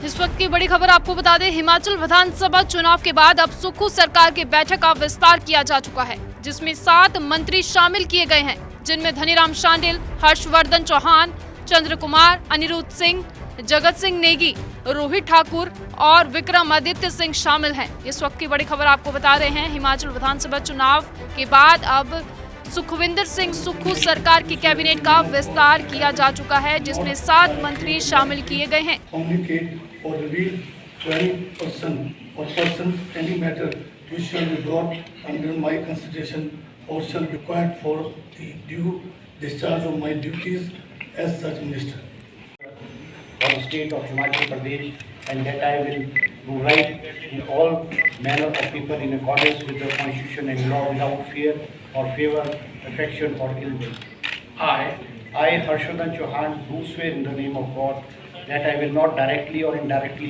इस वक्त की बड़ी खबर आपको बता दें, हिमाचल विधानसभा चुनाव के बाद अब सुक्खू सरकार की बैठक का विस्तार किया जा चुका है, जिसमें 7 मंत्री शामिल किए गए हैं, जिनमें धनीराम शांडिल, हर्षवर्धन चौहान, चंद्र कुमार, अनिरुद्ध सिंह, जगत सिंह नेगी, रोहित ठाकुर और विक्रमादित्य सिंह शामिल हैं। इस वक्त की बड़ी खबर आपको बता रहे हैं, हिमाचल विधानसभा चुनाव के बाद अब सुखविंदर सिंह सुक्खू सरकार की कैबिनेट का विस्तार किया जा चुका है, जिसमें 7 मंत्री शामिल किए गए हैं। Or reveal to any person or persons any matter which shall be brought under my consideration or shall be required for the due discharge of my duties as such minister. For the state of Himachal Pradesh, and that I will do right in all manner of people in accordance with the constitution and law without fear or favor, affection or ill will. I, Harshvardan Chauhan, do swear in the name of God that I will not directly or indirectly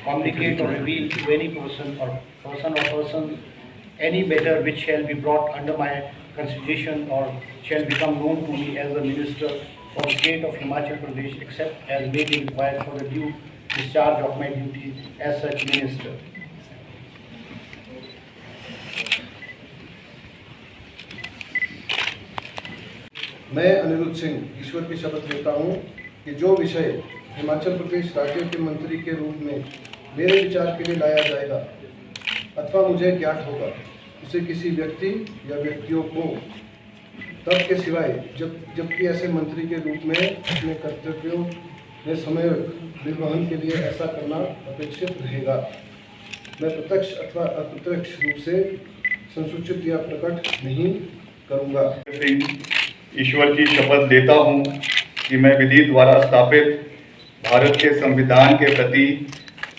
communicate or reveal to any person or persons any matter which shall be brought under my consideration or shall become known to me as a minister for the state of Himachal Pradesh, except as may be required for the due discharge of my duty as such minister. मैं अनिरुद्ध सिंह ईश्वर की शपथ लेता हूँ कि जो विषय हिमाचल प्रदेश राज्य के मंत्री के रूप में मेरे विचार के लिए लाया जाएगा अथवा मुझे ज्ञात होगा, उसे किसी व्यक्ति या व्यक्तियों को तब के सिवाय जबकि ऐसे मंत्री के रूप में अपने कर्तव्यों में समय निर्वहन के लिए ऐसा करना अपेक्षित रहेगा। मैं प्रत्यक्ष अथवा अप्रत्यक्ष रूप से संसूचित या प्रकट नहीं करूँगा। ईश्वर की शपथ लेता हूँ कि मैं विधि द्वारा स्थापित भारत के संविधान के प्रति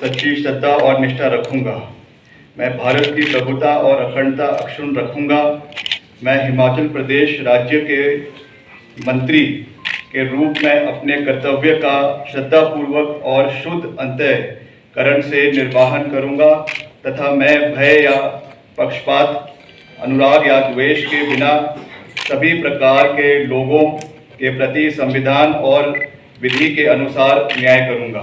सच्ची श्रद्धा और निष्ठा रखूँगा। मैं भारत की प्रभुता और अखंडता अक्षुण्ण रखूँगा। मैं हिमाचल प्रदेश राज्य के मंत्री के रूप में अपने कर्तव्य का श्रद्धापूर्वक और शुद्ध अंतःकरण से निर्वहन करूँगा तथा मैं भय या पक्षपात, अनुराग या द्वेष के बिना सभी प्रकार के लोगों के प्रति संविधान और विधि के अनुसार न्याय करूंगा।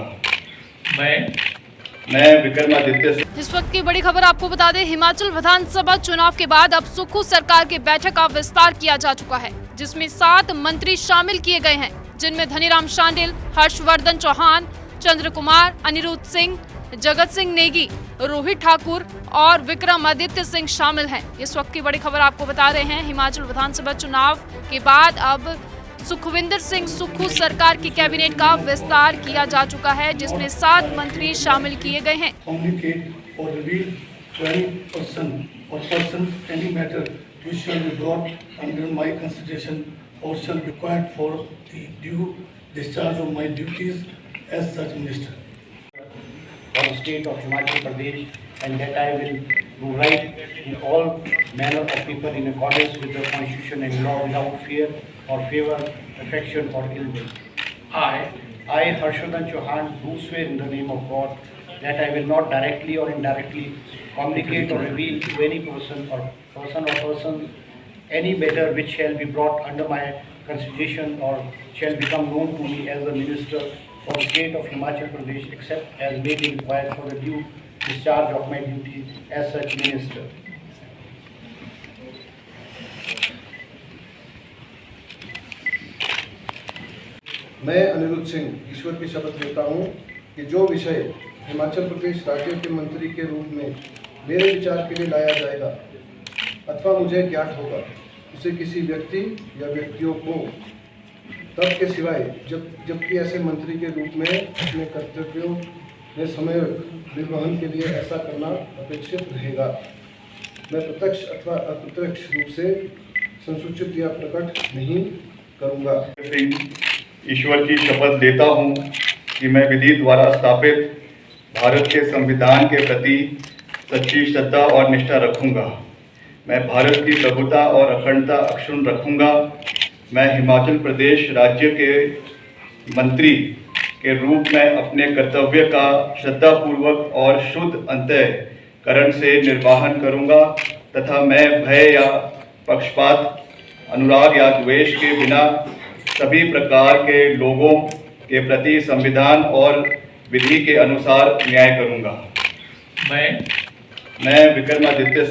मैं विक्रमादित्य सिंह। इस वक्त की बड़ी खबर आपको बता दें, हिमाचल विधानसभा चुनाव के बाद अब सुक्खू सरकार की बैठक का विस्तार किया जा चुका है, जिसमें 7 मंत्री शामिल किए गए हैं, जिनमें धनीराम शांडिल, हर्षवर्धन चौहान, चंद्र कुमार, अनिरुद्ध सिंह, जगत सिंह नेगी, रोहित ठाकुर और विक्रमादित्य सिंह शामिल हैं। इस वक्त की बड़ी खबर आपको बता रहे हैं, हिमाचल विधानसभा चुनाव के बाद अब सुखविंदर सिंह सुक्खू सरकार की कैबिनेट का विस्तार किया जा चुका है, जिसमें 7 मंत्री शामिल किए गए हैं। Communicate or reveal to any person or persons any matter which shall be brought under my consideration or shall be required for the due discharge of my duties as such minister. For the state of Himachal Pradesh, and that I will do right in all manner of people in accordance with the constitution and law without fear or favor, affection or ill will. I, Harshvardan Chauhan, do swear in the name of God that I will not directly or indirectly communicate or reveal to any person or persons any matter which shall be brought under my consideration or shall become known to me as a minister for the state of Himachal Pradesh, except as may be required for the due discharge of my duty as such minister. मैं अनिरुद्ध सिंह ईश्वर की शपथ लेता हूँ कि जो विषय हिमाचल प्रदेश राज्य के मंत्री के रूप में मेरे विचार के लिए लाया जाएगा अथवा मुझे ज्ञात होगा, उसे किसी व्यक्ति या व्यक्तियों को तब के सिवाय जबकि ऐसे मंत्री के रूप में अपने कर्तव्यों में समय निर्वहन के लिए ऐसा करना अपेक्षित रहेगा। मैं प्रत्यक्ष अथवा अप्रत्यक्ष रूप से संसूचित या प्रकट नहीं करूँगा। ईश्वर की शपथ लेता हूँ कि मैं विधि द्वारा स्थापित भारत के संविधान के प्रति सच्ची श्रद्धा और निष्ठा रखूँगा। मैं भारत की प्रभुता और अखंडता अक्षुण्ण रखूँगा। मैं हिमाचल प्रदेश राज्य के मंत्री के रूप में अपने कर्तव्य का श्रद्धापूर्वक और शुद्ध अंतःकरण से निर्वहन करूँगा तथा मैं भय या पक्षपात, अनुराग या द्वेष के बिना सभी प्रकार के लोगों के प्रति संविधान और विधि के अनुसार न्याय करूंगा। मैं विक्रमादित्य